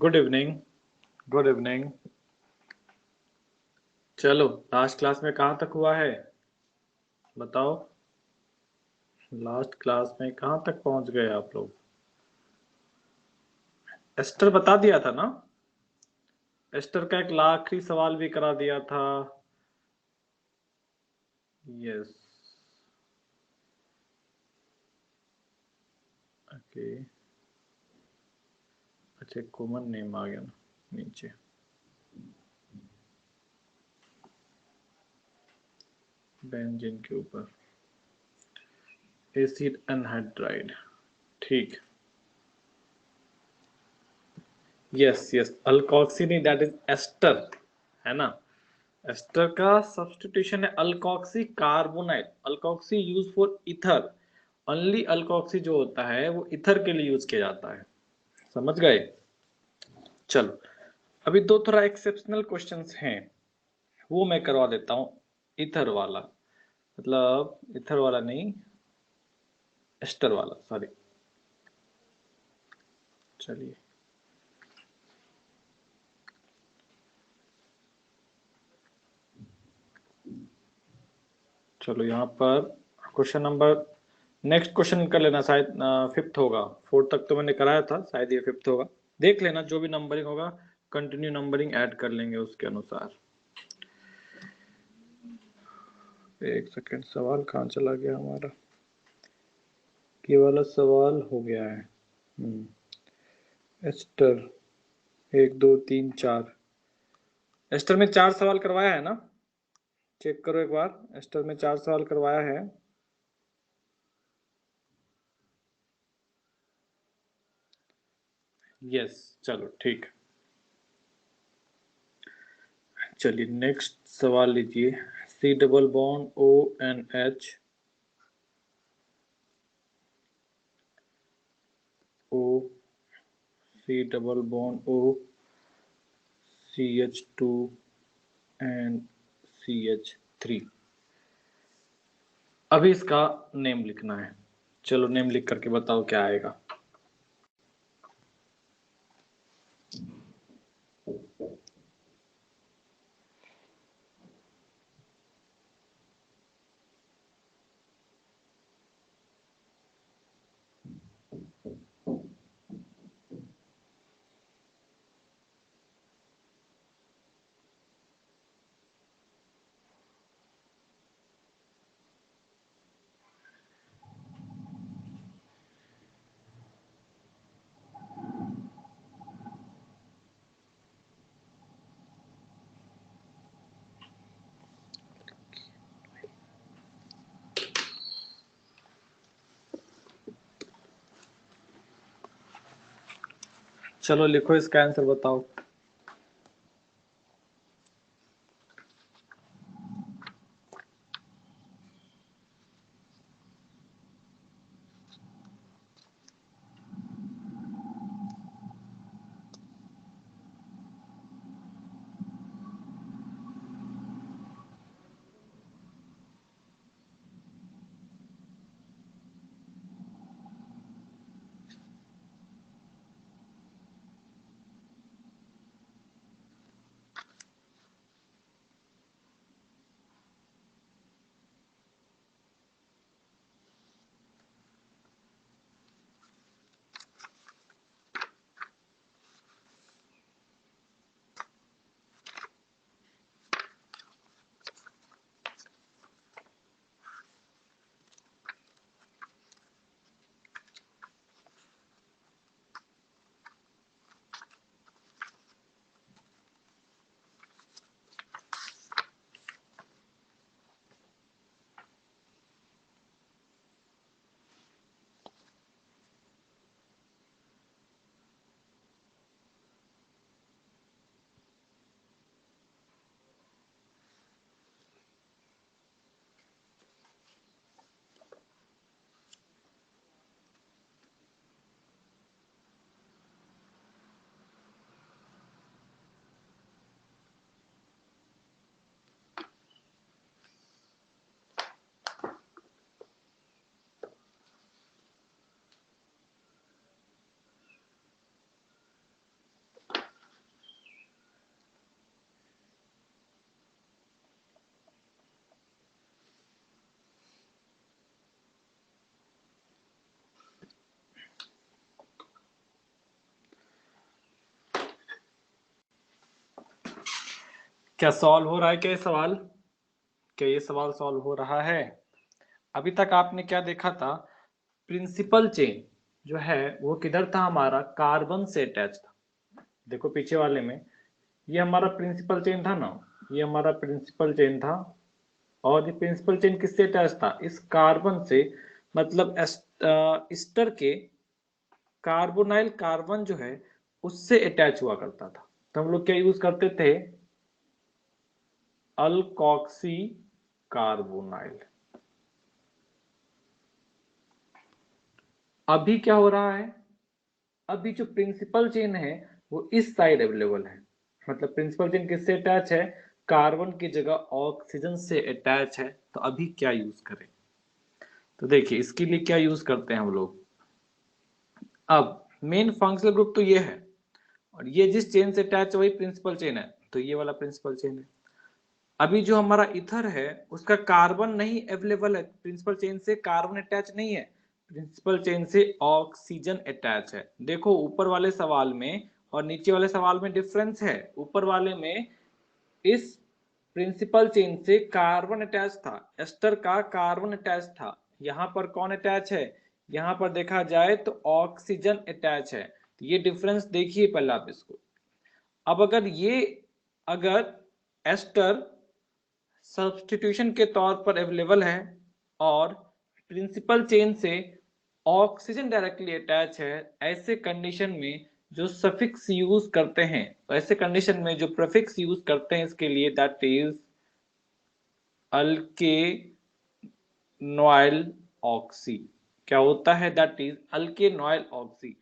Good evening. Good evening. चलो, last class में कहाँ तक हुआ है बताओ। लास्ट क्लास में कहाँ तक पहुंच गए आप लोग? एस्टर बता दिया था ना? एस्टर का एक आखिरी सवाल भी करा दिया था। यस। ओके। अच्छा, कॉमन नेम आ गया ना नीचे। बेंजीन के ऊपर एसिड एनहाइड्राइड। ठीक। यस यस, अल्कोक्सी नहीं, दैट इज एस्टर, है ना। एस्टर का सब्स्टिट्यूशन है alkoxy carbonyl. Alkoxy use for ether. Only alkoxy जो होता है वो ईथर के लिए यूज किया जाता है। समझ गए? चलो, अभी दो थोड़ा एक्सेप्शनल क्वेश्चंस हैं, वो मैं करवा देता हूँ। ईथर वाला, मतलब ईथर वाला नहीं, एस्टर वाला, सॉरी। चलिए, चलो यहाँ पर क्वेश्चन नंबर, नेक्स्ट क्वेश्चन कर लेना, शायद फिफ्थ होगा। फोर्थ तक तो मैंने कराया था, शायद ये फिफ्थ होगा। देख लेना, जो भी नंबरिंग होगा कंटिन्यू नंबरिंग ऐड कर लेंगे उसके अनुसार। एक सेकेंड, सवाल कहाँ चला गया हमारा? ये वाला सवाल हो गया है। एस्टर, एक दो तीन चार। एस्टर में 4 सवाल करवाया है ना? चेक करो एक बार, एस्टर में 4 सवाल करवाया है। यस, चलो ठीक। चलिए नेक्स्ट सवाल लीजिए। C double bond O N H, O, C double bond O, C H two and C H three. अभी इसका नेम लिखना है। चलो, नेम लिख करके बताओ क्या आएगा। चलो लिखो, इसका आंसर बताओ। क्या सॉल्व हो रहा है? क्या ये सवाल, क्या ये सवाल सॉल्व हो रहा है? अभी तक आपने क्या देखा था? प्रिंसिपल चेन जो है वो किधर था? हमारा कार्बन से अटैच था। देखो पीछे वाले में, ये हमारा प्रिंसिपल चेन था ना, ये हमारा प्रिंसिपल चेन था। और ये प्रिंसिपल चेन किससे अटैच था? इस कार्बन से। मतलब एस्टर के कार्बोनाइल कार्बन जो है उससे अटैच हुआ करता था। तो हम लोग क्या यूज करते थे? Alkoxy carbonyl. अभी क्या हो रहा है? अभी जो प्रिंसिपल चेन है वो इस साइड अवेलेबल है। मतलब प्रिंसिपल चेन किससे अटैच है? कार्बन की जगह ऑक्सीजन से अटैच है। तो अभी क्या यूज करें? तो देखिए इसके लिए क्या यूज करते हैं हम लोग। अब मेन फंक्शनल ग्रुप तो ये है, और ये जिस चेन से अटैच है वही प्रिंसिपल चेन है, तो ये वाला प्रिंसिपल चेन है। अभी जो हमारा ईथर है उसका कार्बन नहीं अवेलेबल है, प्रिंसिपल चेन से कार्बन अटैच नहीं है, प्रिंसिपल चेन से ऑक्सीजन अटैच है। देखो ऊपर वाले सवाल में और नीचे वाले सवाल में डिफरेंस है। ऊपर वाले में इस प्रिंसिपल चेन से कार्बन अटैच था, एस्टर का कार्बन अटैच था। यहाँ पर कौन अटैच है? यहाँ पर देखा जाए तो ऑक्सीजन अटैच है। तो ये डिफरेंस देखिए पहले आप इसको। अब अगर एस्टर सब्स्टिट्यूशन के तौर पर अवेलेबल है और प्रिंसिपल चेन से ऑक्सीजन डायरेक्टली अटैच है, ऐसे कंडीशन में जो सफिक्स यूज करते हैं, तो ऐसे कंडीशन में जो प्रीफिक्स यूज करते हैं इसके लिए, दैट इज अल्केनॉइल ऑक्सी। क्या होता है? That is alkanoyl oxy.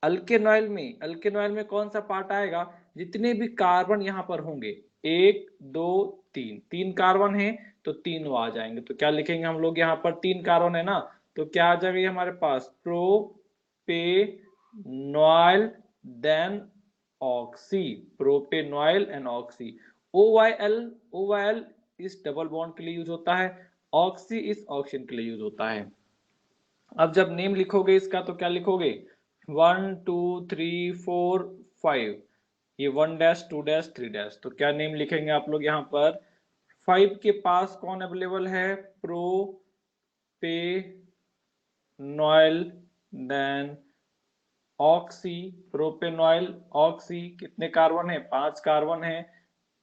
Alkanoyl में कौन सा पार्ट आएगा? जितने भी कार्बन यहाँ पर होंगे, एक दो तीन, तीन कार्बन है तो तीनों आ जाएंगे। तो क्या लिखेंगे हम लोग? यहाँ पर तीन कार्बन है ना, तो क्या आ जाएगा ये हमारे पास? Propanoyl then oxy, propanoyl and oxy. O Y L इस डबल बॉन्ड के लिए यूज होता है, ऑक्सी इस ऑक्सीजन के लिए यूज होता है। अब जब नेम लिखोगे इसका तो क्या लिखोगे? 1 2 3 4 5, ये 1 डैश 2 डैश 3 डैश। तो क्या नेम लिखेंगे आप लोग यहाँ पर? 5 के पास कौन अवेलेबल है? प्रोपेनॉइल देन ऑक्सी। प्रोपेनॉइल ऑक्सी कितने कार्बन है? 5 कार्बन है।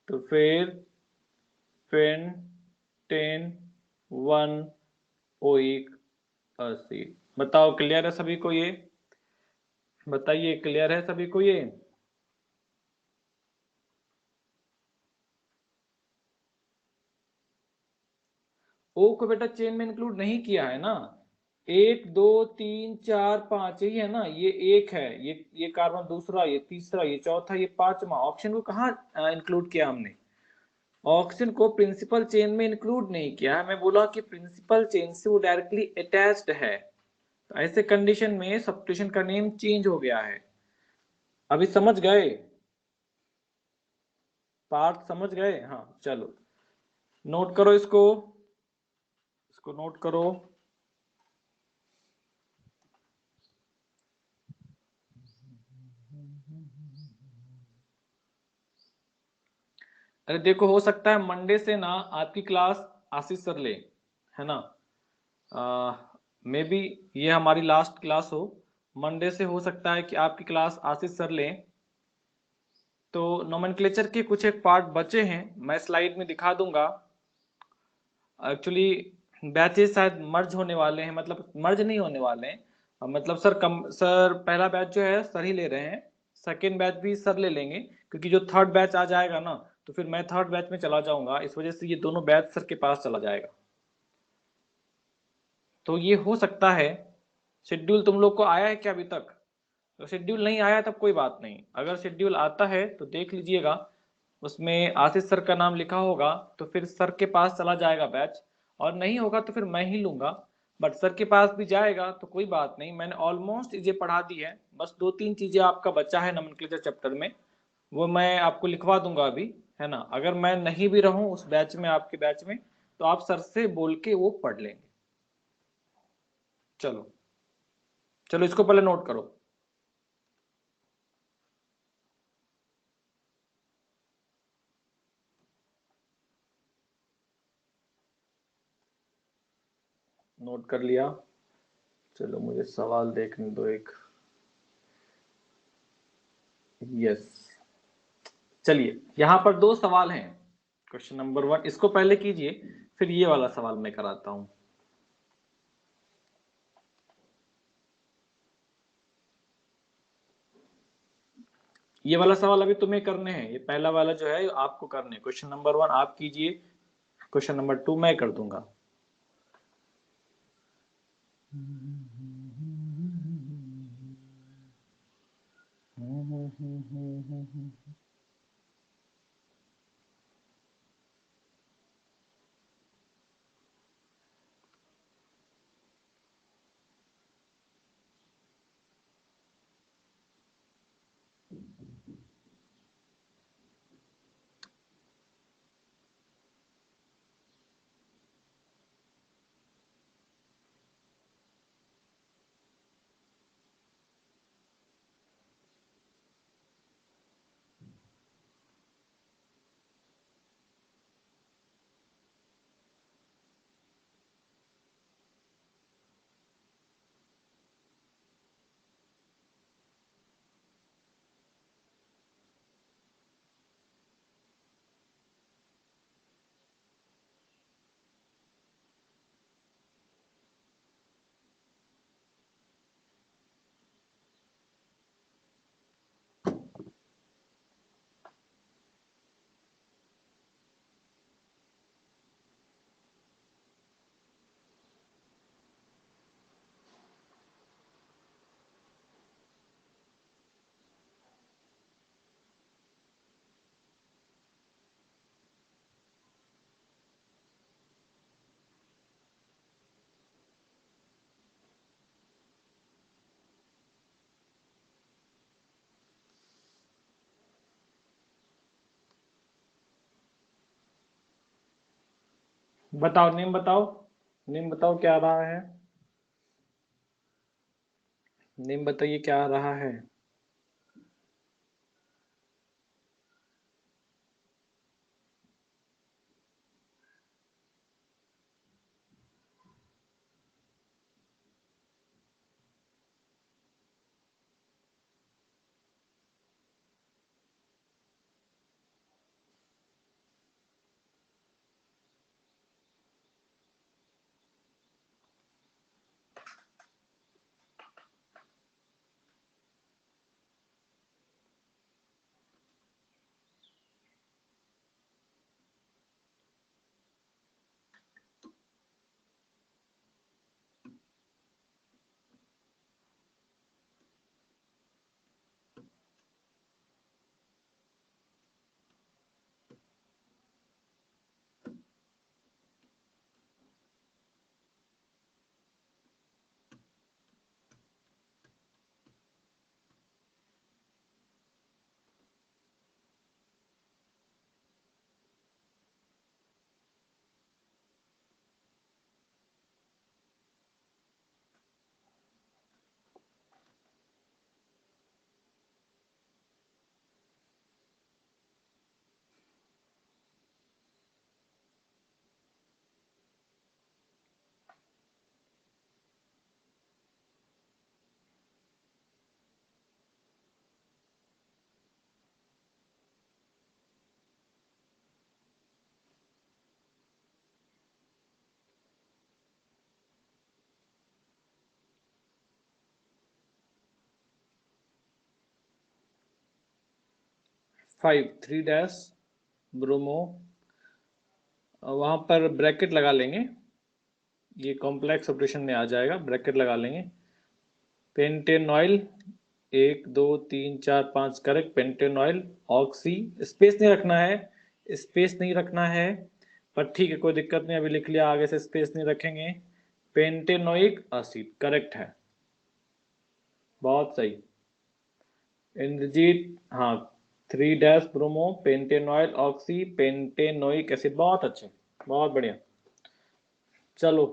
तो फिर पेंटेन 1 ओइक एसिड। बताओ क्लियर है सभी को ये? बताइए क्लियर है सभी को ये? ओ को बेटा चेन में इंक्लूड नहीं किया है ना। 1 2 3 4 5 यही है ना, ये एक है, ये कार्बन दूसरा, ये तीसरा, ये चौथा, ये पांचवा। ऑक्सीजन को कहाँ इंक्लूड किया हमने? ऑक्सीजन को प्रिंसिपल चेन में इंक्लूड नहीं किया है। मैं बोला कि प्रिंसिपल चेन से वो डायरेक्टली अटैच्ड है। तो ऐसे कंडीशन में सब्स्टिट्यूशन का नेम चेंज हो गया है। अभी समझ गए? पार्ट समझ गए? हाँ चलो नोट करो इसको नोट करो। अरे देखो हो सकता है मंडे से ना आपकी क्लास आशीष सर ले, है ना। मे बी ये हमारी लास्ट क्लास हो। मंडे से हो सकता है कि आपकी क्लास आशीष सर लें। तो नोमेनक्लेचर के कुछ एक पार्ट बचे हैं, मैं स्लाइड में दिखा दूंगा। एक्चुअली बैचेस शायद मर्ज होने वाले हैं, मतलब मर्ज नहीं होने वाले हैं। मतलब सर पहला बैच जो है सर ही ले रहे हैं, सेकेंड बैच भी सर ले लेंगे, क्योंकि जो थर्ड बैच आ जाएगा ना तो फिर मैं थर्ड बैच में चला जाऊंगा, इस वजह से ये दोनों बैच सर के पास चला जाएगा। तो ये हो सकता है। शेड्यूल तुम लोग को आया है क्या अभी तक? तो शेड्यूल नहीं आया तब कोई बात नहीं, अगर शेड्यूल आता है तो देख लीजिएगा, उसमें आशीष सर का नाम लिखा होगा तो फिर सर के पास चला जाएगा बैच। और नहीं होगा तो फिर मैं ही लूंगा, बट सर के पास भी जाएगा तो कोई बात नहीं। मैंने ऑलमोस्ट चीजें पढ़ा दी है, बस 2 3 चीजें आपका बच्चा है नोमेनक्लेचर चैप्टर में, वो मैं आपको लिखवा दूंगा अभी, है ना। अगर मैं नहीं भी रहूं उस बैच में, आपके बैच में, तो आप सर से बोल के वो पढ़ लेंगे। चलो चलो इसको पहले नोट करो। नोट कर लिया। चलो मुझे सवाल देखने दो एक। यस, चलिए यहाँ पर दो सवाल हैं। क्वेश्चन नंबर 1 इसको पहले कीजिए, फिर ये वाला सवाल मैं कराता हूं। ये वाला सवाल अभी तुम्हें करने हैं, ये पहला वाला जो है आपको करने। क्वेश्चन नंबर 1 आप कीजिए, क्वेश्चन नंबर 2 मैं कर दूंगा। बताओ नेम, बताओ नेम, बताओ क्या आ रहा है, नेम बताइए क्या आ रहा है। फाइव, 3 ब्रोमो, वहां पर ब्रैकेट लगा लेंगे, ये कॉम्प्लेक्स ऑपरेशन में आ जाएगा, ब्रैकेट लगा लेंगे। पेंटेनॉइल 1 2 3 4 5 करेक्ट, पेंटेनॉइल ऑक्सी, स्पेस नहीं रखना है, स्पेस नहीं रखना है, पर ठीक है कोई दिक्कत नहीं, अभी लिख लिया, आगे से स्पेस नहीं रखेंगे। पेंटेनोइक एसिड करेक्ट है, बहुत सही। इंद्रजीत, हाँ, 3 bromo pentanoyl oxy pentanoic acid, बहुत अच्छे, बहुत बढ़िया। चलो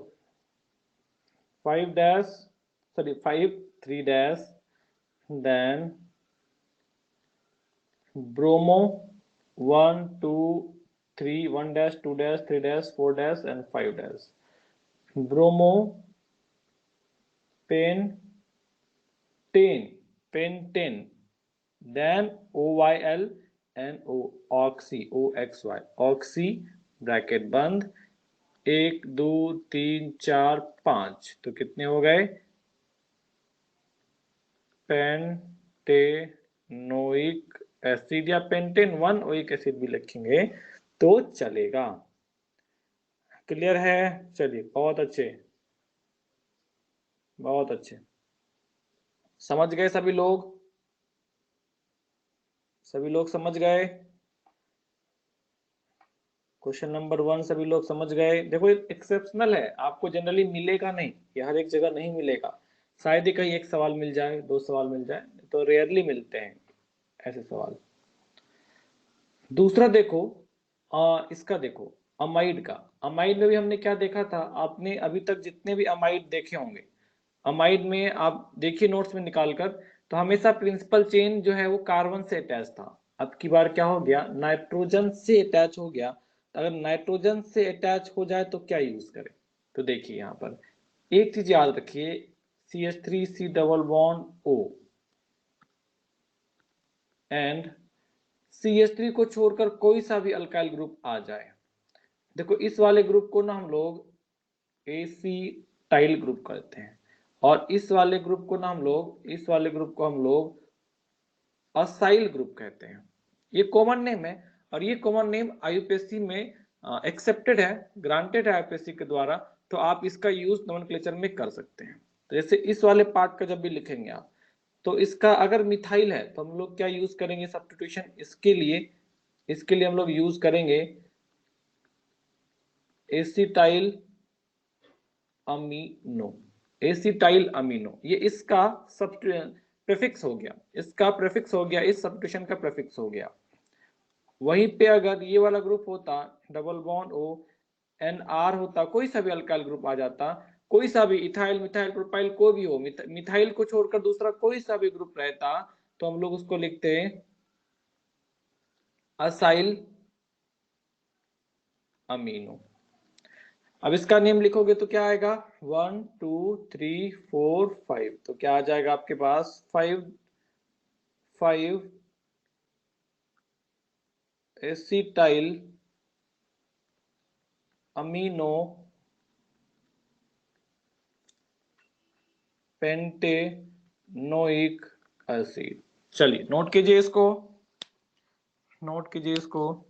5 sorry 5 3 then bromo 1 2 3 1 2 3 4 and 5 bromo pentane, then OYLNO, oxy, OXY, oxy, bracket बंद, 1 2 3 4 5, तो कितने हो गए? पेंटेनोइक एसिड या पेंटेन 1 ओइक एसिड भी लिखेंगे तो चलेगा। क्लियर है? चलिए, बहुत अच्छे, बहुत अच्छे, समझ गए सभी लोग? सभी लोग समझ गए? क्वेश्चन नंबर 1 सभी लोग समझ गए? देखो एक्सेप्शनल है, आपको जनरली मिलेगा नहीं, ये हर एक जगह नहीं मिलेगा, शायद ही कहीं एक सवाल मिल जाए, 2 सवाल मिल जाए, तो रेयरली मिलते हैं ऐसे सवाल। दूसरा देखो, इसका देखो, अमाइड का। अमाइड में भी हमने क्या देखा था? आपने अभी तक जितने भी अमाइड देखे होंगे, अमाइड में आप देखिए नोट्स में निकाल कर, तो हमेशा प्रिंसिपल चेन जो है वो कार्बन से अटैच था। अब की बार क्या हो गया? नाइट्रोजन से अटैच हो गया। तो अगर नाइट्रोजन से अटैच हो जाए तो क्या यूज करें? तो देखिए यहाँ पर एक चीज याद रखिए, CH3 C double bond O and CH3 को छोड़कर कोई सा भी अल्काइल ग्रुप आ जाए, देखो इस वाले ग्रुप को ना हम लोग एसीटाइल ग्रुप कहते हैं, और इस वाले ग्रुप को ना हम लोग, इस वाले ग्रुप को हम लोग असाइल ग्रुप कहते हैं। ये कॉमन नेम है, और ये कॉमन नेम आईयूपीएससी में एक्सेप्टेड है, ग्रांटेड है आईयूपीएससी के द्वारा, तो आप इसका यूज नोमेनक्लेचर में कर सकते हैं। तो जैसे इस वाले पार्ट का जब भी लिखेंगे आप, तो इसका अगर मिथाइल है तो हम लोग क्या यूज करेंगे सब्स्टिट्यूशन? इसके लिए हम लोग यूज करेंगे एसिटाइल अमीनो, एसिटाइल अमीनो, ये इसका सब प्रेफिक्स हो गया, इसका प्रेफिक्स हो गया, इस सब्स्टिट्यूशन का प्रेफिक्स हो गया। वहीं पे अगर ये वाला ग्रुप होता double bond O N R होता, कोई सा भी अल्काइल ग्रुप आ जाता, कोई सा भी इथाइल मिथाइल प्रोपाइल कोई भी हो, मिथाइल को छोड़कर दूसरा कोई सा भी ग्रुप रहता, तो हम लोग उसको लिखते हैं असाइल अमीनो। अब इसका नेम लिखोगे तो क्या आएगा? 1 2 3 4 5, तो क्या आ जाएगा आपके पास? 5 एसिटाइल अमीनो पेंटेनोइक एसिड। चलिए नोट कीजिए इसको, नोट कीजिए इसको।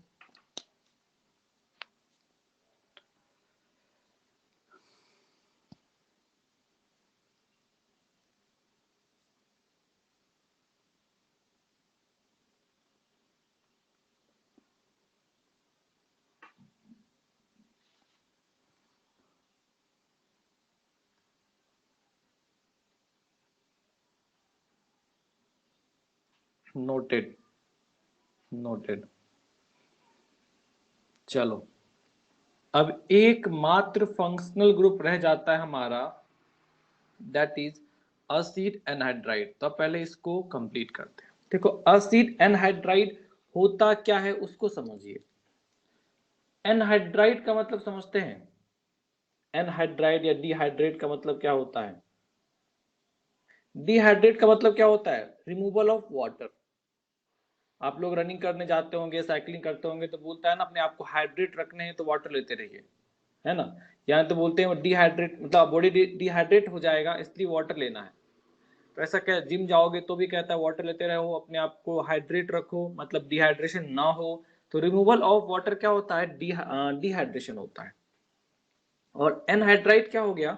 Noted, noted. चलो, अब एकमात्र फंक्शनल ग्रुप रह जाता है हमारा, दैट इज एसिड एनहाइड्राइड। तो पहले इसको कंप्लीट करते हैं। देखो एसिड एनहाइड्राइड होता क्या है उसको समझिए। एनहाइड्राइड का मतलब समझते हैं? एनहाइड्राइड या डिहाइड्रेट का मतलब क्या होता है? डिहाइड्रेट का मतलब क्या होता है? Removal of water. आप लोग रनिंग करने जाते होंगे, साइकिलिंग करते होंगे, तो बोलता है ना अपने आप को हाइड्रेट रखने हैं तो वाटर लेते रहिए, है ना? यहाँ तो बोलते हैं डिहाइड्रेट, मतलब बॉडी डिहाइड्रेट हो जाएगा इसलिए वाटर लेना है। तो ऐसा क्या, जिम जाओगे तो भी कहता है वाटर लेते रहो, अपने आप को हाइड्रेट रखो, मतलब डिहाइड्रेशन ना हो। तो रिमूवल ऑफ वाटर क्या होता है? डिहाइड्रेशन होता है। और एनहाइड्राइट क्या हो गया?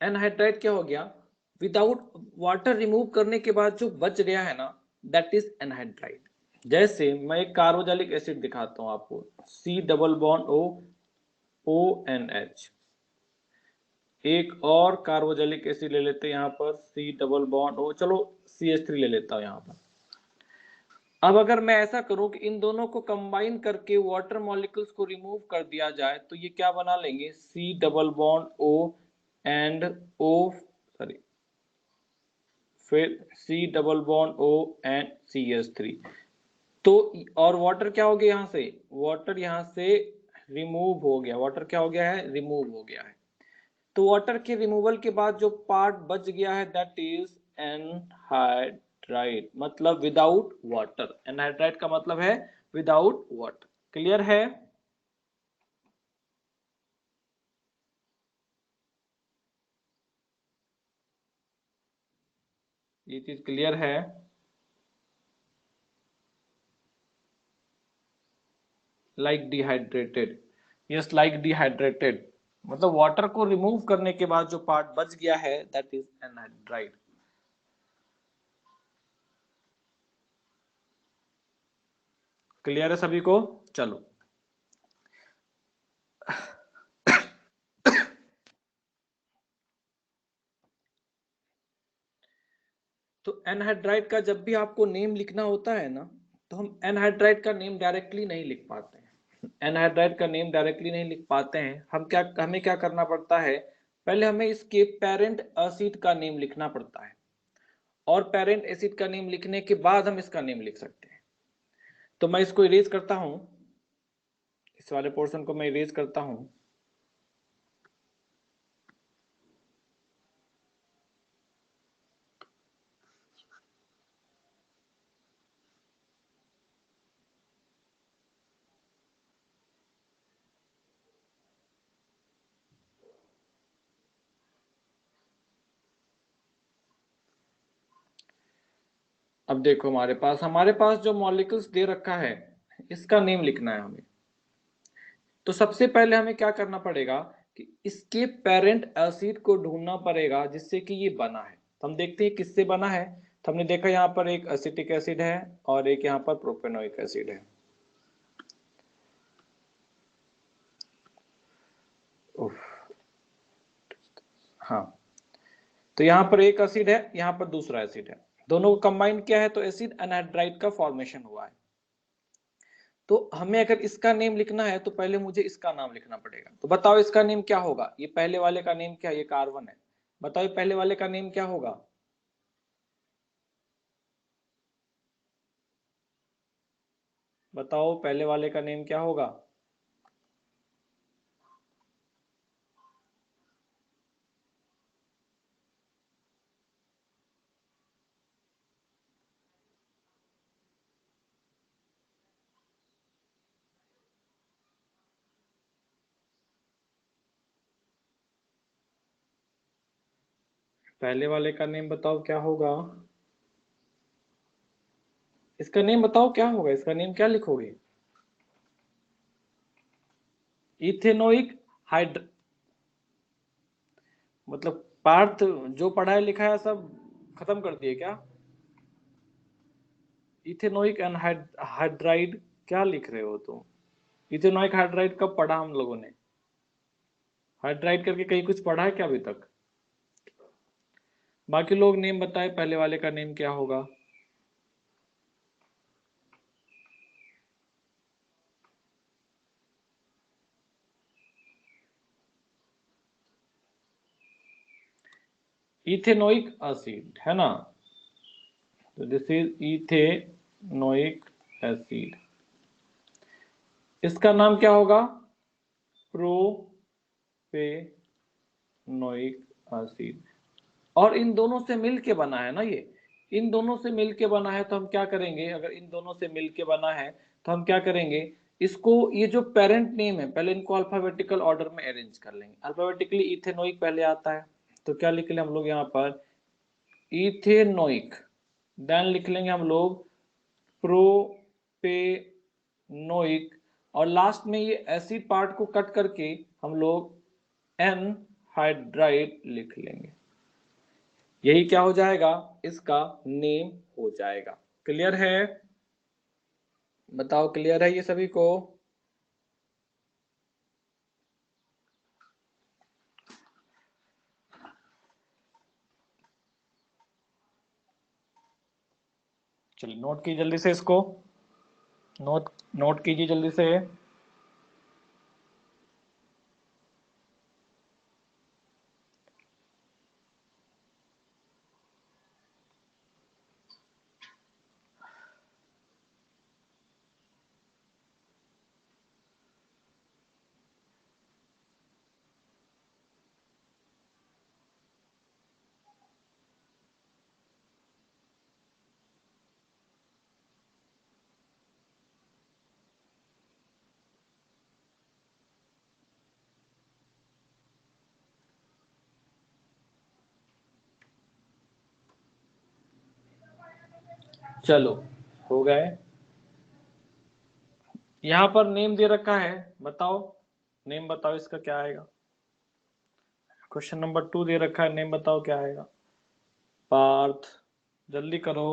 एनहाइड्राइट क्या हो गया? विदाउट वाटर रिमूव करने के बाद जो बच गया है ना, दैट इज एनहाइड्राइट। जैसे मैं एक कार्बोक्सिलिक एसिड दिखाता हूं आपको, C double bond O ONH। एक और कार्बोक्सिलिक एसिड ले लेते हैं यहाँ पर, C डबल बॉन्ड O, चलो CH3 ले लेता हूं यहाँ पर। अब अगर मैं ऐसा करूं कि इन दोनों को कंबाइन करके वाटर मॉलिक्यूल्स को रिमूव कर दिया जाए, तो ये क्या बना लेंगे? C double bond O and O, sorry, फिर C double bond O and CH3। तो और वाटर क्या हो गया? यहाँ से वाटर यहाँ से रिमूव हो गया, वाटर क्या हो गया है? रिमूव हो गया है। तो वाटर के रिमूवल के बाद जो पार्ट बच गया है दैट इज एनहाइड्राइड, मतलब विदाउट वाटर। एनहाइड्राइड का मतलब है विदाउट वाटर। क्लियर है? ये चीज क्लियर है? Like dehydrated, yes like dehydrated, मतलब वाटर को रिमूव करने के बाद जो पार्ट बच गया है दैट इज एनहाइड्राइड। क्लियर है सभी को? चलो, तो एनहाइड्राइड का जब भी आपको नेम लिखना होता है ना, तो हम एनहाइड्राइड का नेम डायरेक्टली नहीं लिख पाते हैं। एनहाइड्राइड का नेम डायरेक्टली नहीं लिख पाते हैं, हमें क्या करना पड़ता है, पहले हमें इसके पेरेंट एसिड का नेम लिखना पड़ता है, और पेरेंट एसिड का नेम लिखने के बाद हम इसका नेम लिख सकते हैं। तो मैं इसको इरेज करता हूं, इस वाले पोर्शन को मैं इरेज करता हूं। अब देखो, हमारे पास जो मॉलिक्यूल्स दे रखा है, इसका नेम लिखना है हमें। तो सबसे पहले हमें क्या करना पड़ेगा कि इसके पेरेंट एसिड को ढूंढना पड़ेगा जिससे कि ये बना है। तो हम देखते हैं किससे बना है। तो हमने देखा यहाँ पर एक एसिटिक एसिड है और एक यहाँ पर प्रोपेनोइक एसिड है। उफ, हाँ, तो यहाँ पर एक एसिड है, यहाँ पर दूसरा एसिड है, दोनों को कंबाइन किया है तो एसिड एनहाइड्राइड का फॉर्मेशन हुआ है। तो हमें अगर इसका नेम लिखना है तो पहले मुझे इसका नाम लिखना पड़ेगा। तो बताओ इसका नेम क्या होगा? ये पहले वाले का नेम क्या है? ये कार्बन है। बताओ ये पहले वाले का नेम क्या होगा? बताओ पहले वाले का नेम क्या होगा? पहले वाले का नेम बताओ क्या होगा? इसका नेम बताओ क्या होगा? इसका नेम क्या लिखोगे? इथेनोइक हाइड्र, मतलब पार्थ जो पढ़ा है लिखा है सब खत्म कर दिए क्या? इथेनोइक हाइड्राइड क्या लिख रहे हो तुम? इथेनोइक हाइड्राइड कब पढ़ा हम लोगों ने? हाइड्राइड करके कहीं कुछ पढ़ा है क्या अभी तक? बाकी लोग नेम बताए पहले वाले का नेम क्या होगा? इथेनोइक एसिड है ना, तो दिस इज इथेनोइक एसिड। इसका नाम क्या होगा? Propanoic acid. और इन दोनों से मिल के बना है ना ये, इन दोनों से मिल के बना है। तो हम क्या करेंगे, अगर इन दोनों से मिल के बना है तो हम क्या करेंगे, इसको ये जो पेरेंट नेम है पहले इनको अल्फाबेटिकल ऑर्डर में अरेंज कर लेंगे। अल्फाबेटिकली इथेनोइक पहले आता है, तो क्या लिख लें हम लोग यहाँ पर? इथेनोइक। देन लिख लेंगे हम लोग प्रोपेनोइक, और लास्ट में ये एसिड पार्ट को कट करके हम लोग एन हाइड्राइड लिख लेंगे। यही क्या हो जाएगा? इसका नेम हो जाएगा। क्लियर है? बताओ क्लियर है ये सभी को? चलिए नोट कीजिए जल्दी से इसको, नोट नोट कीजिए जल्दी से। चलो, हो गए। यहाँ पर नेम दे रखा है, बताओ नेम, बताओ इसका क्या आएगा। क्वेश्चन नंबर 2 दे रखा है, नेम बताओ क्या आएगा। पार्थ, जल्दी करो।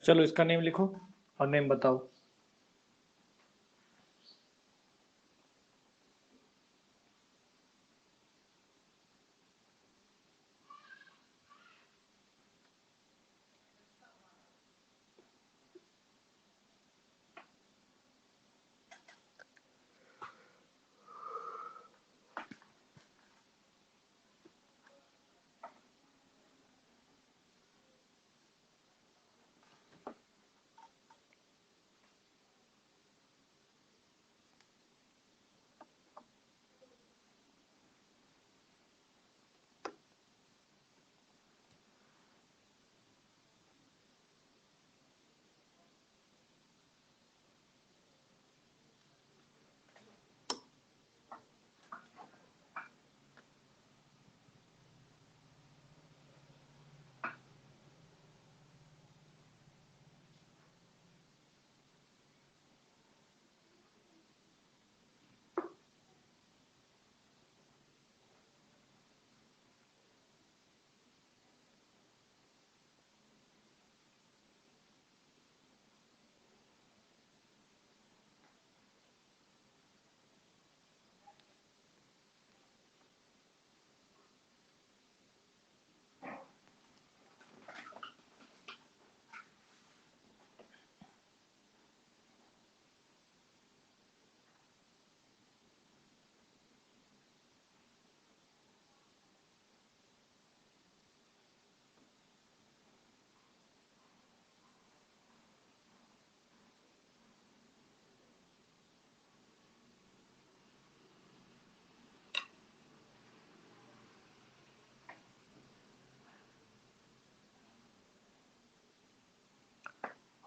चलो इसका नेम लिखो और नेम बताओ।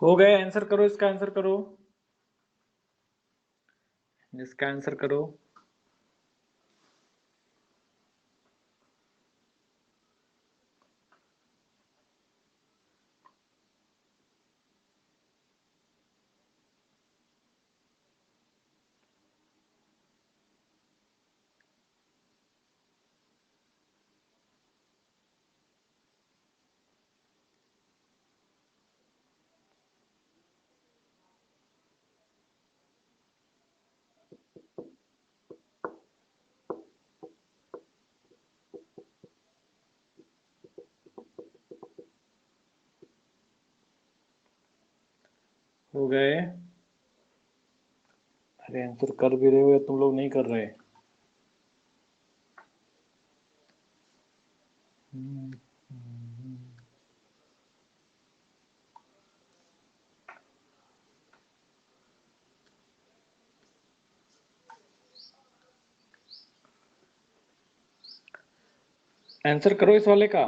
हो गए, आंसर करो, इसका आंसर करो, इसका आंसर करो। हो गए। अरे आंसर कर भी रहे हो या तुम लोग नहीं कर रहे। आंसर करो इस वाले का।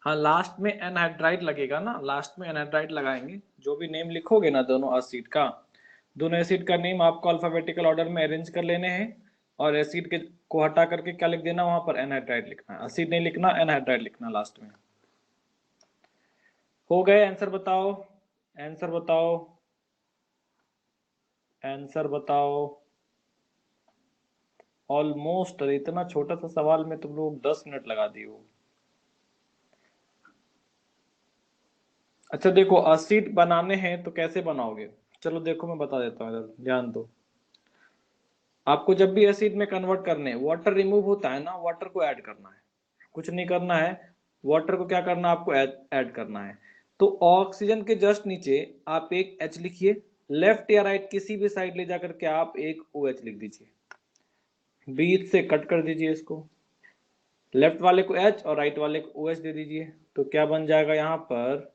हाँ लास्ट में एनहाइड्राइड लगेगा ना, लास्ट में एनहाइड्राइड लगाएंगे। जो भी नेम लिखोगे ना दोनों एसिड का, दोनों एसिड का नेम आपको अल्फाबेटिकल ऑर्डर में अरेंज कर लेने हैं, और एसिड के को हटा करके क्या लिख देना, वहां पर एनहाइड्राइड लिखना है, एसिड नहीं लिखना, एनहाइड्राइड लिखना लास्ट में। हो गए? आंसर बताओ, आंसर बताओ, आंसर बताओ। ऑलमोस्ट, इतना छोटा सा सवाल में तुम लोग 10 मिनट लगा दिए हो। अच्छा देखो, एसिड बनाने हैं तो कैसे बनाओगे, चलो देखो मैं बता देता हूँ, इधर ध्यान दो। आपको जब भी एसिड में कन्वर्ट करने, वाटर रिमूव होता है ना, वाटर को ऐड करना है, कुछ नहीं करना है, वाटर को क्या करना है, आपको ऐड करना है। तो ऑक्सीजन के जस्ट नीचे आप एक H लिखिए, लेफ्ट या राइट किसी भी साइड ले जाकर के आप एक OH लिख दीजिए, बीच से कट कर दीजिए इसको, लेफ्ट वाले को H और राइट वाले को OH दे दीजिए, तो क्या बन जाएगा यहाँ पर,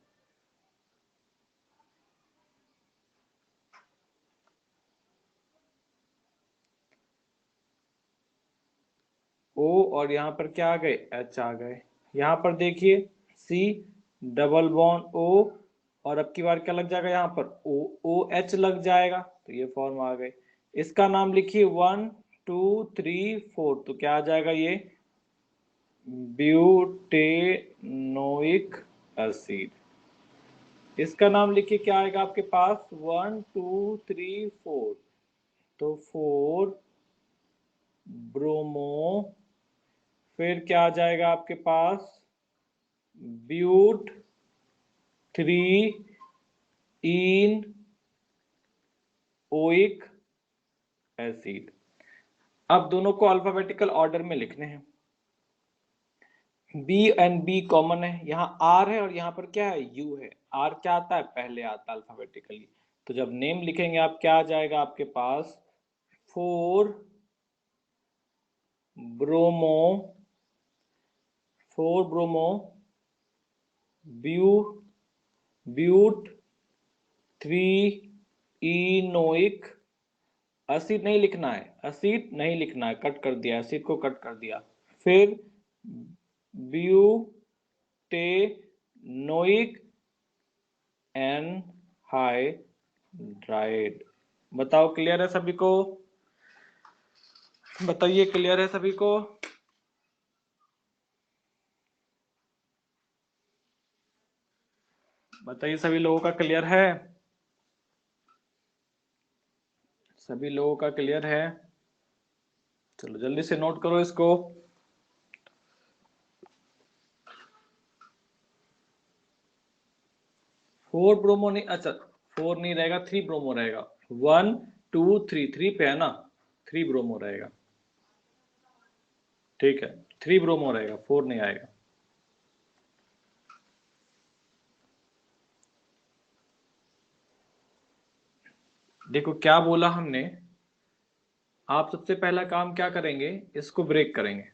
O और यहाँ पर क्या आ गए, H आ गए। यहाँ पर देखिए C डबल बॉन्ड O, और अब की बार क्या लग जाएगा यहाँ पर, OH लग जाएगा, तो ये फॉर्म आ गए। इसका नाम लिखिए 1 2 3 4, तो क्या आ जाएगा ये, ब्यूटेनोइक एसिड। इसका नाम लिखिए, क्या आएगा आपके पास, 1 2 3 4, तो 4 ब्रोमो, फिर क्या आ जाएगा आपके पास, ब्यूट 3 इन ओइक एसिड। अब दोनों को अल्फाबेटिकल ऑर्डर में लिखने हैं। बी एंड बी कॉमन है, यहाँ आर है और यहाँ पर क्या है, यू है। आर क्या आता है, पहले आता है अल्फाबेटिकली, तो जब नेम लिखेंगे आप, क्या आ जाएगा आपके पास, 4 bromo, 4 bromo bu but 3 ynoic. Acid नहीं लिखना है, एसिड नहीं लिखना है, कट कर दिया, एसिड को कट कर दिया। फिर ब्यूटेनोइक एनहाइड्राइड। बताओ क्लियर है सभी को, बताइए क्लियर है सभी को। बताइए सभी लोगों का क्लियर है, सभी लोगों का क्लियर है। चलो जल्दी से नोट करो इसको। 4 ब्रोमो नहीं, अच्छा 4 नहीं रहेगा, 3 ब्रोमो रहेगा। 1 2 3, 3 पे है ना, 3 ब्रोमो रहेगा, ठीक है, 3 ब्रोमो रहेगा, 4 नहीं आएगा। देखो क्या बोला हमने, आप सबसे पहला काम क्या करेंगे, इसको ब्रेक करेंगे,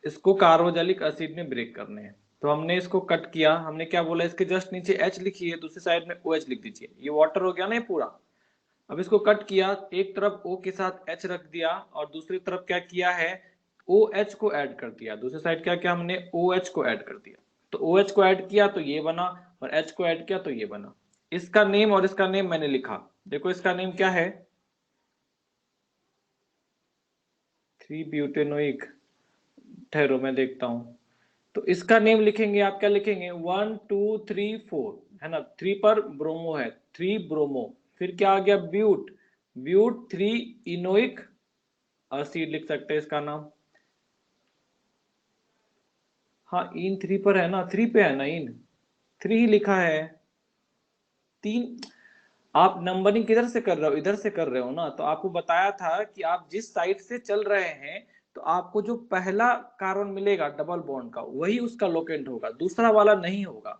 इसको कार्बोक्सिलिक एसिड में ब्रेक करने हैं। तो हमने इसको कट किया, हमने क्या बोला, इसके जस्ट नीचे H लिखिए, दूसरी साइड में OH लिख दीजिए, ये वाटर हो गया ना ये पूरा। अब इसको कट किया, एक तरफ O के साथ H रख दिया और दूसरी तरफ क्या किया है, OH को ऐड कर दिया, दूसरी साइड क्या किया हमने, OH को ऐड कर दिया। तो OH को ऐड किया तो ये बना, और H को ऐड किया तो ये बना। इसका नेम और इसका नेम मैंने लिखा, देखो इसका नेम क्या है, 3 ब्यूटेनोइक, ठहरो मैं देखता हूं। तो इसका नेम लिखेंगे आप, क्या लिखेंगे, 1 2 3 4 है ना, 3 पर ब्रोमो है, 3 ब्रोमो, फिर क्या आ गया, ब्यूट, ब्यूट 3 इनोइक एसिड लिख सकते हैं इसका नाम। हाँ इन 3 पर है ना, 3 पे है ना, इन 3 ही लिखा है, 3। आप नंबरिंग किधर से कर रहे हो, इधर से कर रहे हो ना, तो आपको बताया था कि आप जिस साइड से चल रहे हैं, तो आपको जो पहला कार्बन मिलेगा डबल बॉन्ड का, वही उसका लोकेंट होगा, दूसरा वाला नहीं होगा।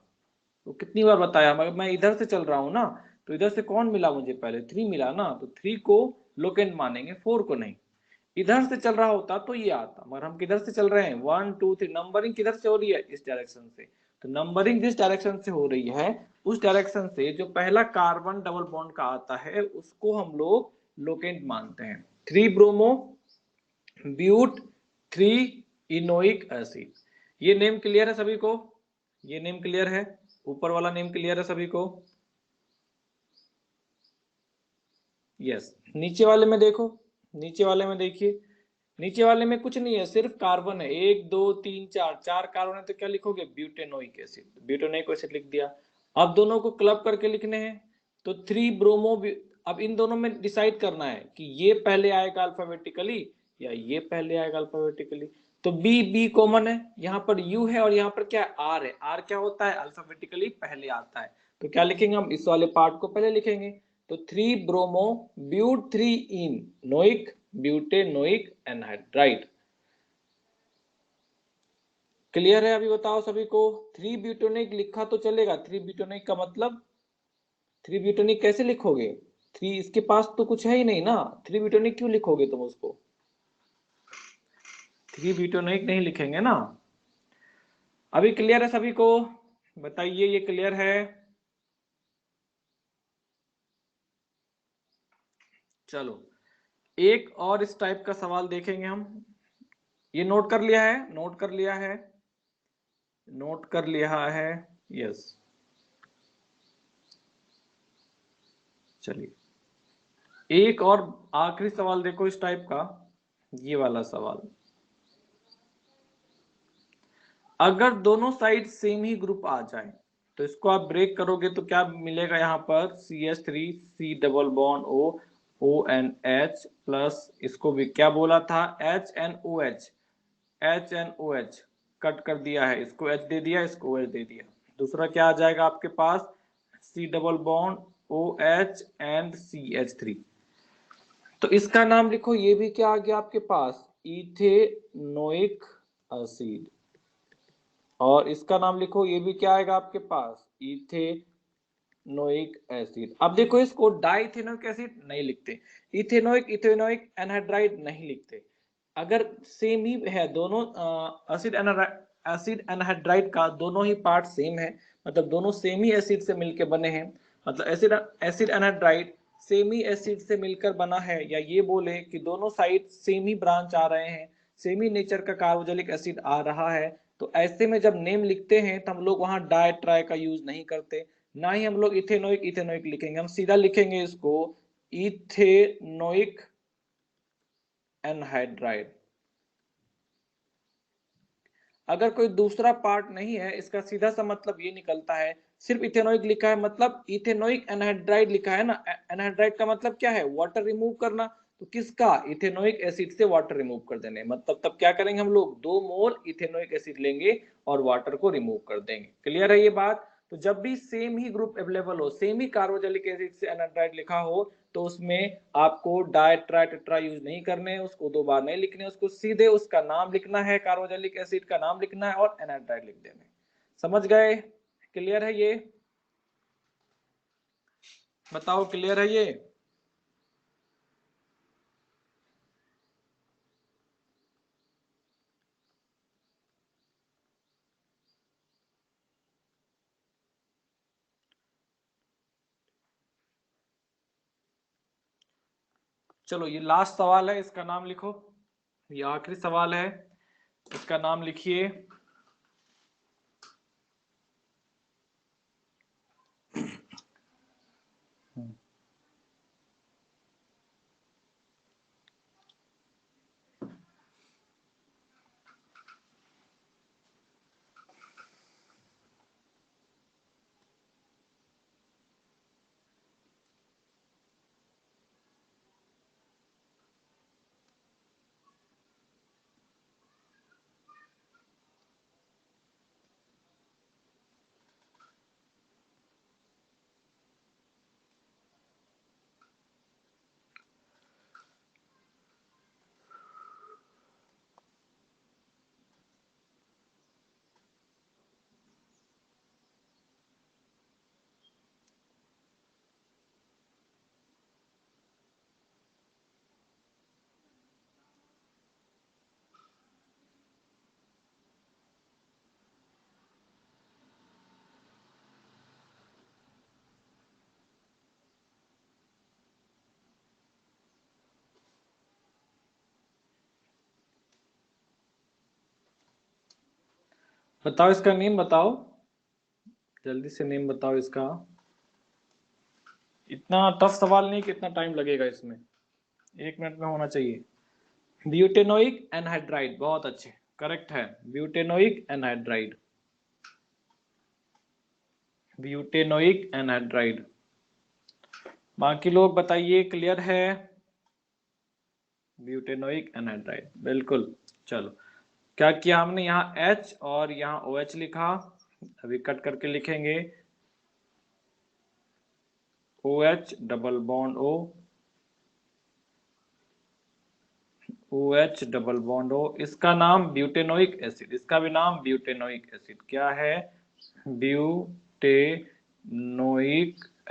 तो कितनी बार बताया, मगर मैं इधर से चल रहा हूं ना, तो इधर से कौन मिला मुझे, पहले 3 मिला ना, तो 3 को लोकेंट मानेंगे, 4 को नहीं। इधर से चल रहा होता तो ये आता, मगर हम किधर से चल रहे हैं, 1 2 3, नंबरिंग किधर से हो रही है, इस डायरेक्शन से। तो नंबरिंग जिस डायरेक्शन से हो रही है, उस डायरेक्शन से जो पहला कार्बन डबल बॉन्ड का आता है, उसको हम लोग लोकेंट मानते हैं। 3 ब्रोमो ब्यूट 3 इनोइक एसिड। ये नेम क्लियर है सभी को, ये नेम क्लियर है? ऊपर वाला नेम क्लियर है सभी को? यस। नीचे वाले में देखो, नीचे वाले में देखिए, नीचे वाले में कुछ नहीं है, सिर्फ कार्बन है। 1 2 3 4, 4 कार्बन है तो क्या लिखोगे? ब्यूटेनोइक एसिड, ब्यूटेनोइक एसिड लिख दिया। अब दोनों को क्लब करके लिखने हैं तो 3 ब्रोमो। अब इन दोनों में डिसाइड करना है कि ये पहले आएगा अल्फाबेटिकली या ये पहले आएगा अल्फाबेटिकली। तो बी कॉमन है, यहाँ पर यू है और यहाँ पर क्या आर है। आर क्या होता है? अल्फाबेटिकली पहले आता है। तो क्या लिखेंगे हम? इस वाले पार्ट को पहले लिखेंगे। तो 3 bromo but 3 ynoic butanoic anhydride. Clear है? अभी बताओ सभी को। 3 ब्यूटेनोइक लिखा तो चलेगा, 3 ब्यूटेनोइक का मतलब 3 ब्यूटेनिक कैसे लिखोगे? 3 इसके पास तो कुछ है ही नहीं ना, 3 ब्यूटेनिक क्यों लिखोगे तुम उसको? 3 ब्यूटेनिक नहीं लिखेंगे ना। अभी क्लियर है सभी को? बताइए, ये क्लियर है? चलो एक और इस टाइप का सवाल देखेंगे हम। ये नोट कर लिया है? नोट कर लिया है? नोट कर लिया है? यस। चलिए एक और आखिरी सवाल देखो इस टाइप का, ये वाला सवाल। अगर दोनों साइड सेम ही ग्रुप आ जाए तो इसको आप ब्रेक करोगे तो क्या मिलेगा? यहाँ पर CH3 C double bond O ONH plus, इसको भी क्या बोला था? HNOH, HNOH कट कर दिया है, इसको H दे दिया, इसको OH दे दिया। दूसरा क्या आ जाएगा आपके पास? C double bond OH and CH3। तो इसका नाम लिखो, ये भी क्या आ गया आपके पास? Ethanoic acid. और इसका नाम लिखो, ये भी क्या आएगा आपके पास? Ethanoic acid. अब देखो इसको डाइथेनोइक एसिड नहीं लिखते, इथेनोइक इथेनोइक एनहाइड्राइड नहीं लिखते। अगर सेम ही है दोनों, एसिड एसिड एनहाइड्राइड का दोनों ही पार्ट सेम है, मतलब दोनों सेम ही एसिड से मिलकर बने हैं, मतलब एसिड एसिड एनहाइड्राइड सेम ही एसिड से मिलकर बना है, या ये बोले कि दोनों साइड सेम ही ब्रांच आ रहे हैं, सेम ही नेचर का कार्बोक्सिलिक एसिड आ रहा है, तो ऐसे में जब नेम लिखते हैं तो हम लोग वहां डाई ट्राई का यूज नहीं करते, ना ही हम लोग इथेनोइक इथेनोइक लिखेंगे, हम सीधा लिखेंगे इसको इथेनोइक एनहाइड्राइड। अगर कोई दूसरा पार्ट नहीं है, इसका सीधा सा मतलब ये निकलता है, सिर्फ इथेनोइक लिखा है मतलब इथेनोइक एनहाइड्राइड लिखा है ना। एनहाइड्राइड का मतलब क्या है? वाटर रिमूव करना। तो किसका? इथेनोइक एसिड से वाटर रिमूव कर देने, मतलब तब क्या करेंगे हम लोग? 2 मोल इथेनोइक एसिड लेंगे और वाटर को रिमूव कर देंगे। क्लियर है ये बात? तो जब भी सेम ही ग्रुप अवेलेबल हो, सेम ही कार्बोक्सिलिक एसिड से एनहाइड्राइड लिखा हो, तो उसमें आपको डाई ट्राई टेट्रा यूज नहीं करने, उसको 2 बार नहीं लिखने, उसको सीधे उसका नाम लिखना है, कार्बोक्सिलिक एसिड का नाम लिखना है और एनहाइड्राइड लिख देना। समझ गए? क्लियर है ये? बताओ क्लियर है ये? चलो ये लास्ट सवाल है, इसका नाम लिखो। ये आखिरी सवाल है, इसका नाम लिखिए। बताओ इसका नेम बताओ। जल्दी से नेम बताओ इसका। इतना टफ सवाल नहीं, कितना टाइम लगेगा इसमें, 1 मिनट में होना चाहिए। ब्यूटेनोइक एनहाइड्राइड, बहुत अच्छे, करेक्ट है, ब्यूटेनोइक एनहाइड्राइड, ब्यूटेनोइक एनहाइड्राइड। बाकी लोग बताइए, क्लियर है? ब्यूटेनोइक एनहाइड्राइड, बिल्कुल। चलो, क्या किया हमने, यहाँ H और यहाँ OH लिखा, अभी कट करके लिखेंगे OH double bond O, OH double bond O, इसका नाम ब्यूटेनोइक एसिड, इसका भी नाम ब्यूटेनोइक एसिड, क्या है, ब्यूटेनोइक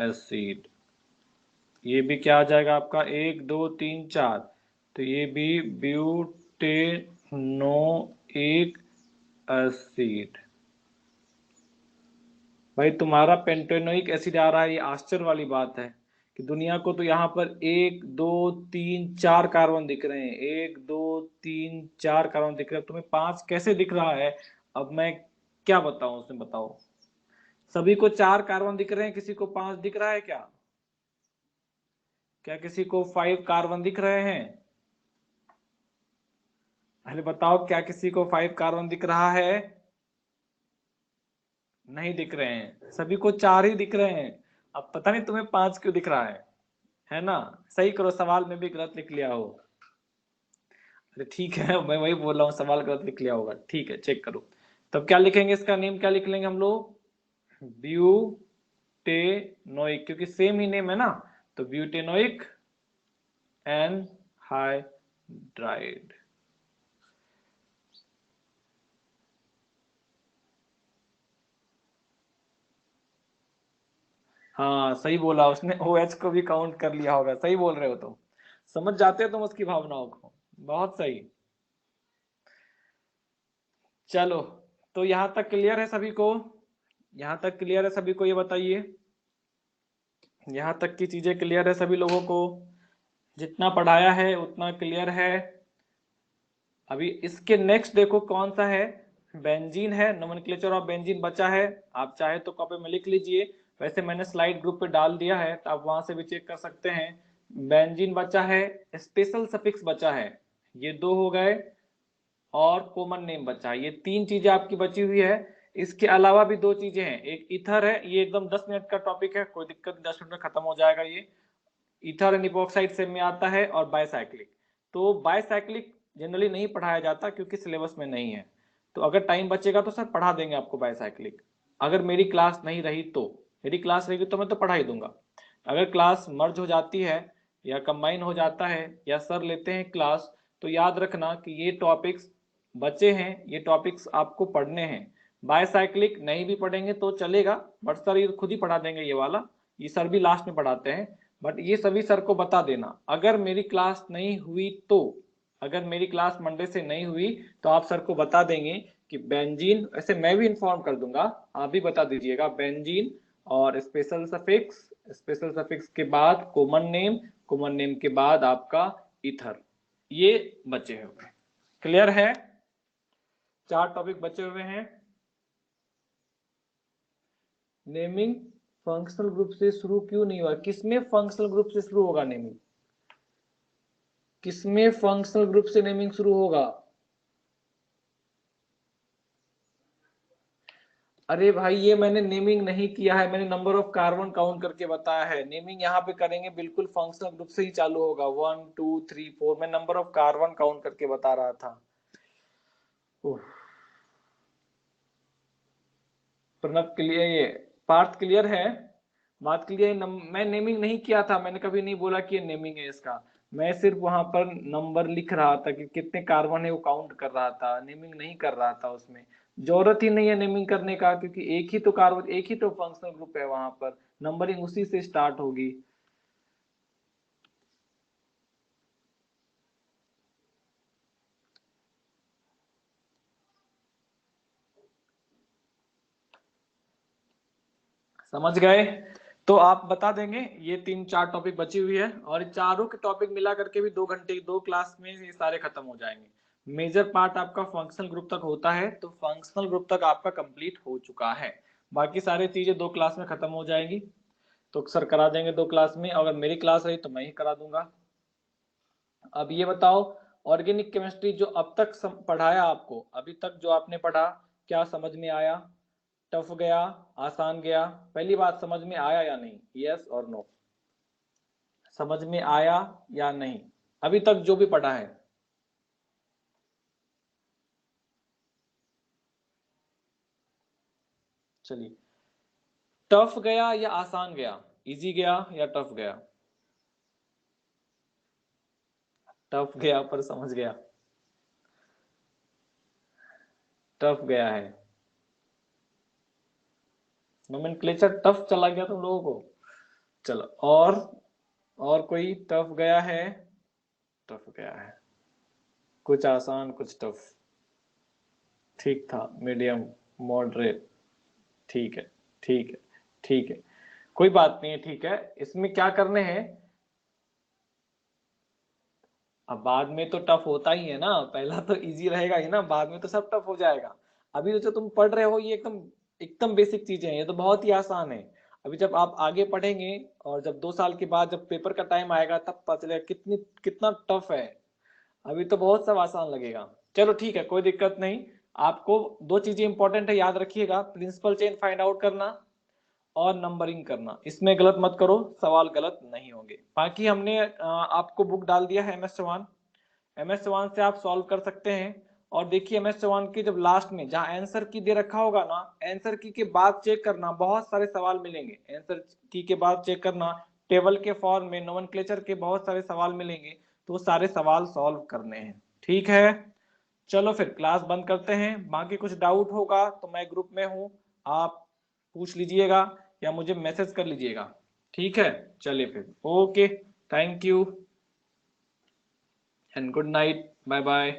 एसिड। ये भी क्या आ जाएगा आपका, 1 2 3 4, तो ये भी ब्यूटेनोइक एसिड। भाई तुम्हारा पेंटेनोइक एसिड आ रहा है, ये आश्चर्य वाली बात है कि दुनिया को तो यहाँ पर 1 2 3 4 कार्बन दिख रहे हैं, 1 2 3 4 कार्बन दिख रहे हैं, तुम्हें 5 कैसे दिख रहा है? अब मैं क्या बताऊं उसमें, बताओ। सभी को 4 कार्बन दिख रहे हैं, किसी को 5 दिख रहा है क्या? क्या किसी को 5 कार्बन दिख रहे हैं? पहले बताओ, क्या किसी को 5 कार्बन दिख रहा है? नहीं दिख रहे हैं, सभी को 4 ही दिख रहे हैं। अब पता नहीं तुम्हें 5 क्यों दिख रहा है ना? सही करो, सवाल में भी गलत लिख लिया हो। अरे ठीक है, मैं वही बोल रहा हूँ, सवाल गलत लिख लिया होगा, ठीक है, चेक करो। तब क्या लिखेंगे, इसका नेम क्या लिख लेंगे हम लोग, ब्यूटेनोइक, क्योंकि सेम ही नेम है ना, तो ब्यूटेनोइक एनहाइड्राइड। हाँ सही बोला उसने, OH को भी काउंट कर लिया होगा, सही बोल रहे हो तुम, समझ जाते हो तुम उसकी भावनाओं को, बहुत सही। चलो, तो यहां तक क्लियर है सभी को? यहां तक क्लियर है सभी को, ये बताइए, यहां तक की चीजें क्लियर है सभी लोगों को? जितना पढ़ाया है उतना क्लियर है? अभी इसके नेक्स्ट देखो कौन सा है, बेंजीन है, नोमेनक्लेचर ऑफ बेंजीन बचा है, आप चाहे तो कॉपी में लिख लीजिए, वैसे मैंने स्लाइड ग्रुप पे डाल दिया है, तो आप वहां से भी चेक कर सकते हैं। बेंजीन बचा है, स्पेशल सफिक्स बचा है, ये 2 हो गए, और कॉमन नेम बचा है, ये 3 चीजें आपकी बची हुई है। इसके अलावा भी 2 चीजें हैं, एक ईथर है, ये एकदम 10 मिनट का टॉपिक है, कोई दिक्कत नहीं, 10 मिनट में खत्म हो जाएगा ये। ईथर एंड इपॉक्साइड सेम में आता है, और बायसाइक्लिक, तो बायसाइक्लिक जनरली नहीं पढ़ाया जाता क्योंकि सिलेबस में नहीं है, तो अगर टाइम बचेगा तो सर पढ़ा देंगे आपको बायसाइक्लिक, अगर मेरी क्लास नहीं रही तो। मेरी क्लास रहेगी तो मैं तो पढ़ा ही दूंगा, अगर क्लास मर्ज हो जाती है या कंबाइन हो जाता है या सर लेते हैं क्लास, तो याद रखना कि ये टॉपिक्स बचे हैं, ये टॉपिक्स आपको पढ़ने हैं। बायसाइक्लिक नहीं भी पढ़ेंगे तो चलेगा, बट सर ये खुद ही पढ़ा देंगे, ये वाला ये सर भी लास्ट में पढ़ाते हैं, बट ये सभी सर को बता देना, अगर मेरी क्लास नहीं हुई तो, अगर मेरी क्लास मंडे से नहीं हुई तो आप सर को बता देंगे कि बेंजीन, ऐसे मैं भी इन्फॉर्म कर दूंगा, आप भी बता दीजिएगा, बेंजीन और स्पेशल सफिक्स, स्पेशल सफिक्स के बाद कॉमन नेम, कॉमन नेम के बाद आपका ईथर, ये बचे हुए। क्लियर है? 4 टॉपिक बचे हुए हैं। नेमिंग फंक्शनल ग्रुप से शुरू क्यों नहीं हुआ, किसमें फंक्शनल ग्रुप से शुरू होगा नेमिंग, किसमें फंक्शनल ग्रुप से नेमिंग शुरू होगा? अरे भाई ये मैंने नेमिंग नहीं किया है, मैंने नंबर ऑफ कार्बन काउंट करके बताया है, नेमिंग यहाँ पे करेंगे बिल्कुल फंक्शनल ग्रुप से ही चालू होगा, 1 2 3 4, मैं नंबर ऑफ कार्बन काउंट करके बता रहा था। प्रणव क्लियर, ये पार्थ क्लियर है? बात क्लियर, मैं नेमिंग नहीं किया था, मैंने कभी नहीं बोला कि ये नेमिंग है इसका, मैं सिर्फ वहां पर नंबर लिख रहा था कि कितने कार्बन है वो काउंट कर रहा था, नेमिंग नहीं कर रहा था, उसमें जरूरत ही नहीं है नेमिंग करने का, क्योंकि एक ही तो कार्बन, एक ही तो फंक्शनल ग्रुप है, वहां पर नंबरिंग उसी से स्टार्ट होगी। समझ गए? तो आप बता देंगे, ये 3 4 टॉपिक बची हुई है, और चारों के टॉपिक मिला करके भी 2 घंटे 2 क्लास में ये सारे खत्म हो जाएंगे। मेजर पार्ट आपका फंक्शनल ग्रुप तक होता है, तो फंक्शनल ग्रुप तक आपका कंप्लीट हो चुका है। बाकी सारी चीजें 2 क्लास में खत्म हो जाएंगी, तो सर करा देंगे 2 क्लास में। अगर मेरी क्लास रही तो मैं ही करा दूंगा। अब ये बताओ, ऑर्गेनिक केमिस्ट्री जो अब तक पढ़ाया आपको, अभी तक जो आपने पढ़ा, क्या समझ में आया? टफ गया, आसान गया? पहली बात, समझ में आया या नहीं? यस और नो, समझ में आया या नहीं अभी तक जो भी पढ़ा है? चलिए, टफ गया या आसान गया? इजी गया या टफ गया? टफ गया पर समझ गया, टफ गया है। नोमेनक्लेचर टफ चला गया तुम लोगों को। चलो, और कोई टफ गया है? टफ गया है, कुछ आसान कुछ टफ, ठीक था, मीडियम, मॉडरेट, ठीक है, ठीक है, ठीक है, कोई बात नहीं है, ठीक है। इसमें क्या करने हैं, अब बाद में तो टफ होता ही है ना, पहला तो इजी रहेगा ही ना, बाद में तो सब टफ हो जाएगा। अभी तो जो तुम पढ़ रहे हो ये एकदम एकदम बेसिक चीजें हैं, ये तो बहुत ही आसान है। अभी जब आप आगे पढ़ेंगे और जब 2 साल के बाद जब पेपर का टाइम आएगा तब पता चलेगा कितनी कितना टफ है। अभी तो बहुत सब आसान लगेगा। चलो ठीक है, कोई दिक्कत नहीं। आपको 2 चीजें इंपॉर्टेंट है, याद रखिएगा, प्रिंसिपल चेन फाइंड आउट करना और नंबरिंग करना। इसमें गलत मत करो, सवाल गलत नहीं होंगे। बाकी हमने आपको बुक डाल दिया है MS चौहान, MS चौहान से आप सॉल्व कर सकते हैं। और देखिए MS चौहान के जब लास्ट में जहाँ आंसर की दे रखा होगा ना, आंसर की के बाद चेक करना, बहुत सारे सवाल मिलेंगे। आंसर की के बाद चेक करना, टेबल के फॉर्म में नोमेनक्लेचर के बहुत सारे सवाल मिलेंगे, तो वो सारे सवाल सॉल्व करने हैं। ठीक है, चलो फिर क्लास बंद करते हैं। बाकी कुछ डाउट होगा तो मैं ग्रुप में हूँ, आप पूछ लीजिएगा या मुझे मैसेज कर लीजिएगा। ठीक है, चलिए फिर, okay, thank you and good night, bye bye.